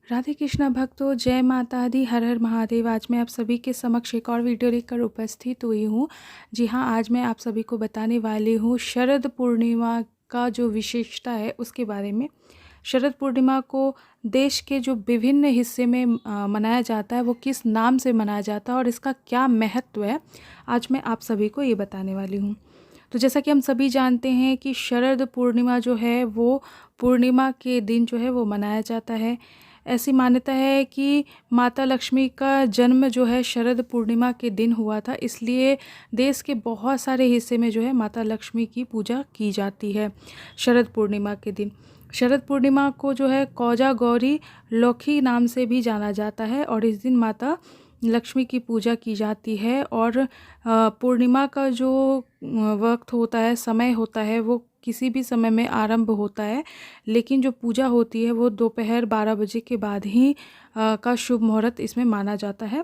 राधे कृष्णा भक्तों, जय माता दी, हर हर महादेव। आज मैं आप सभी के समक्ष एक और वीडियो लेकर उपस्थित हुई हूँ। जी हाँ, आज मैं आप सभी को बताने वाली हूँ शरद पूर्णिमा का जो विशेषता है उसके बारे में। शरद पूर्णिमा को देश के जो विभिन्न हिस्से में मनाया जाता है, वो किस नाम से मनाया जाता है और इसका क्या महत्व है, आज मैं आप सभी को ये बताने वाली हूँ। तो जैसा कि हम सभी जानते हैं कि शरद पूर्णिमा जो है वो पूर्णिमा के दिन जो है वो मनाया जाता है। ऐसी मान्यता है कि माता लक्ष्मी का जन्म जो है शरद पूर्णिमा के दिन हुआ था, इसलिए देश के बहुत सारे हिस्से में जो है माता लक्ष्मी की पूजा की जाती है शरद पूर्णिमा के दिन। शरद पूर्णिमा को जो है कौजा गौरी लौकी नाम से भी जाना जाता है और इस दिन माता लक्ष्मी की पूजा की जाती है। और पूर्णिमा का जो वक्त होता है, समय होता है, वो किसी भी समय में आरंभ होता है, लेकिन जो पूजा होती है वो दोपहर 12 बजे के बाद ही का शुभ मुहूर्त इसमें माना जाता है।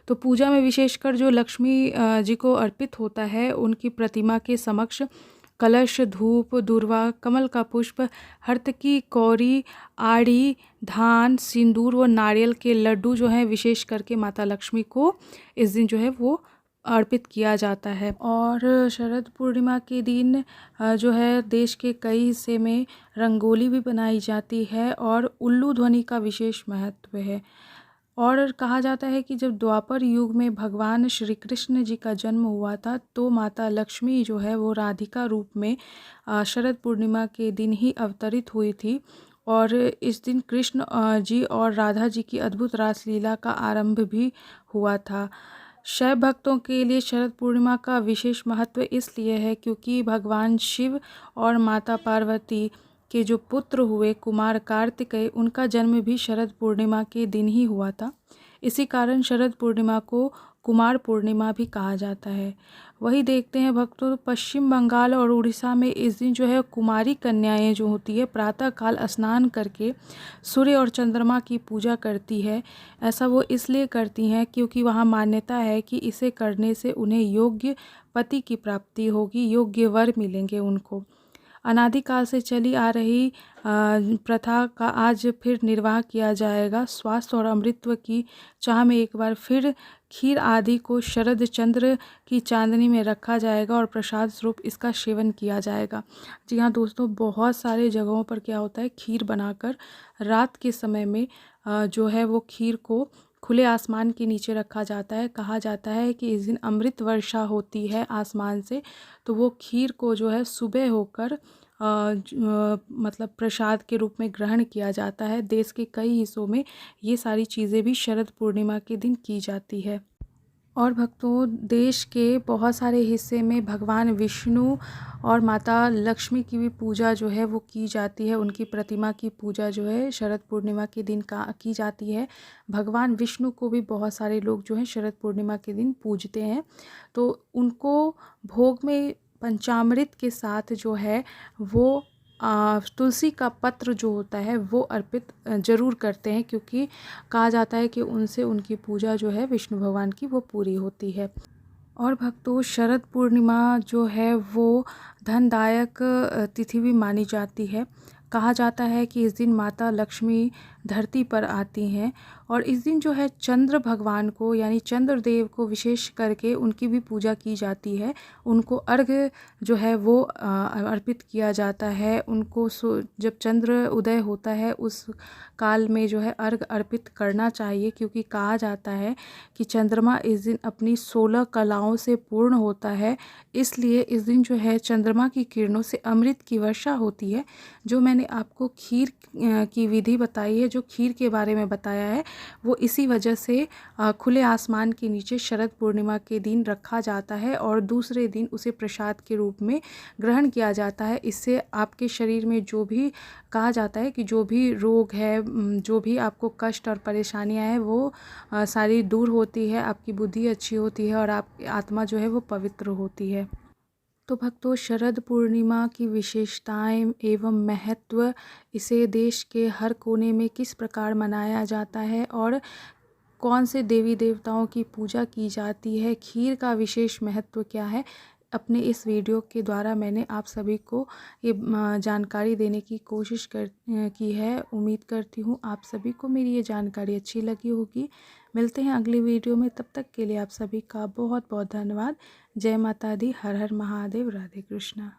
तो पूजा में विशेषकर जो लक्ष्मी जी को अर्पित होता है, उनकी प्रतिमा के समक्ष कलश, धूप, दूर्वा, कमल का पुष्प, हर्तकी, कौरी, आड़ी, धान, सिंदूर व नारियल के लड्डू जो हैं विशेष करके माता लक्ष्मी को इस दिन जो है वो अर्पित किया जाता है। और शरद पूर्णिमा के दिन जो है देश के कई हिस्से में रंगोली भी बनाई जाती है और उल्लू ध्वनि का विशेष महत्व है। और कहा जाता है कि जब द्वापर युग में भगवान श्री कृष्ण जी का जन्म हुआ था, तो माता लक्ष्मी जो है वो राधिका रूप में शरद पूर्णिमा के दिन ही अवतरित हुई थी। और इस दिन कृष्ण जी और राधा जी की अद्भुत रासलीला का आरंभ भी हुआ था। शैव भक्तों के लिए शरद पूर्णिमा का विशेष महत्व इसलिए है क्योंकि भगवान शिव और माता पार्वती के जो पुत्र हुए कुमार कार्तिकेय, उनका जन्म भी शरद पूर्णिमा के दिन ही हुआ था। इसी कारण शरद पूर्णिमा को कुमार पूर्णिमा भी कहा जाता है। वही देखते हैं भक्तों, पश्चिम बंगाल और उड़ीसा में इस दिन जो है कुमारी कन्याएं जो होती है प्रातःकाल स्नान करके सूर्य और चंद्रमा की पूजा करती है। ऐसा वो इसलिए करती हैं क्योंकि वहाँ मान्यता है कि इसे करने से उन्हें योग्य पति की प्राप्ति होगी, योग्य वर मिलेंगे उनको। अनादिकाल से चली आ रही प्रथा का आज फिर निर्वाह किया जाएगा। स्वास्थ्य और अमृतत्व की चाह में एक बार फिर खीर आदि को शरद चंद्र की चांदनी में रखा जाएगा और प्रसाद स्वरूप इसका सेवन किया जाएगा। जी हाँ दोस्तों, बहुत सारे जगहों पर क्या होता है, खीर बनाकर रात के समय में जो है वो खीर को खुले आसमान के नीचे रखा जाता है। कहा जाता है कि इस दिन अमृत वर्षा होती है आसमान से, तो वो खीर को जो है सुबह होकर मतलब प्रसाद के रूप में ग्रहण किया जाता है। देश के कई हिस्सों में ये सारी चीज़ें भी शरद पूर्णिमा के दिन की जाती है। और भक्तों, देश के बहुत सारे हिस्से में भगवान विष्णु और माता लक्ष्मी की भी पूजा जो है वो की जाती है। उनकी प्रतिमा की पूजा जो है शरद पूर्णिमा के दिन की जाती है। भगवान विष्णु को भी बहुत सारे लोग जो हैं शरद पूर्णिमा के दिन पूजते हैं। तो उनको भोग में पंचामृत के साथ जो है वो तुलसी का पत्र जो होता है वो अर्पित ज़रूर करते हैं, क्योंकि कहा जाता है कि उनसे उनकी पूजा जो है विष्णु भगवान की वो पूरी होती है। और भक्तों, शरद पूर्णिमा जो है वो धनदायक तिथि भी मानी जाती है। कहा जाता है कि इस दिन माता लक्ष्मी धरती पर आती हैं और इस दिन जो है चंद्र भगवान को यानी चंद्रदेव को विशेष करके उनकी भी पूजा की जाती है। उनको अर्घ्य जो है वो अर्पित किया जाता है। उनको जब चंद्र उदय होता है उस काल में जो है अर्घ अर्पित करना चाहिए, क्योंकि कहा जाता है कि चंद्रमा इस दिन अपनी 16 कलाओं से पूर्ण होता है। इसलिए इस दिन जो है चंद्रमा की किरणों से अमृत की वर्षा होती है। जो मैंने आपको खीर की विधि बताई है, जो खीर के बारे में बताया है, वो इसी वजह से खुले आसमान के नीचे शरद पूर्णिमा के दिन रखा जाता है और दूसरे दिन उसे प्रसाद के रूप में ग्रहण किया जाता है। इससे आपके शरीर में जो भी कहा जाता है कि जो भी रोग है, जो भी आपको कष्ट और परेशानियां हैं, वो सारी दूर होती है, आपकी बुद्धि अच्छी होती है और आपकी आत्मा जो है वो पवित्र होती है। तो भक्तों, शरद पूर्णिमा की विशेषताएं एवं महत्व, इसे देश के हर कोने में किस प्रकार मनाया जाता है और कौन से देवी देवताओं की पूजा की जाती है, खीर का विशेष महत्व क्या है, अपने इस वीडियो के द्वारा मैंने आप सभी को ये जानकारी देने की कोशिश की है। उम्मीद करती हूँ आप सभी को मेरी ये जानकारी अच्छी लगी होगी। मिलते हैं अगली वीडियो में, तब तक के लिए आप सभी का बहुत बहुत धन्यवाद। जय माता दी, हर हर महादेव, राधे कृष्णा।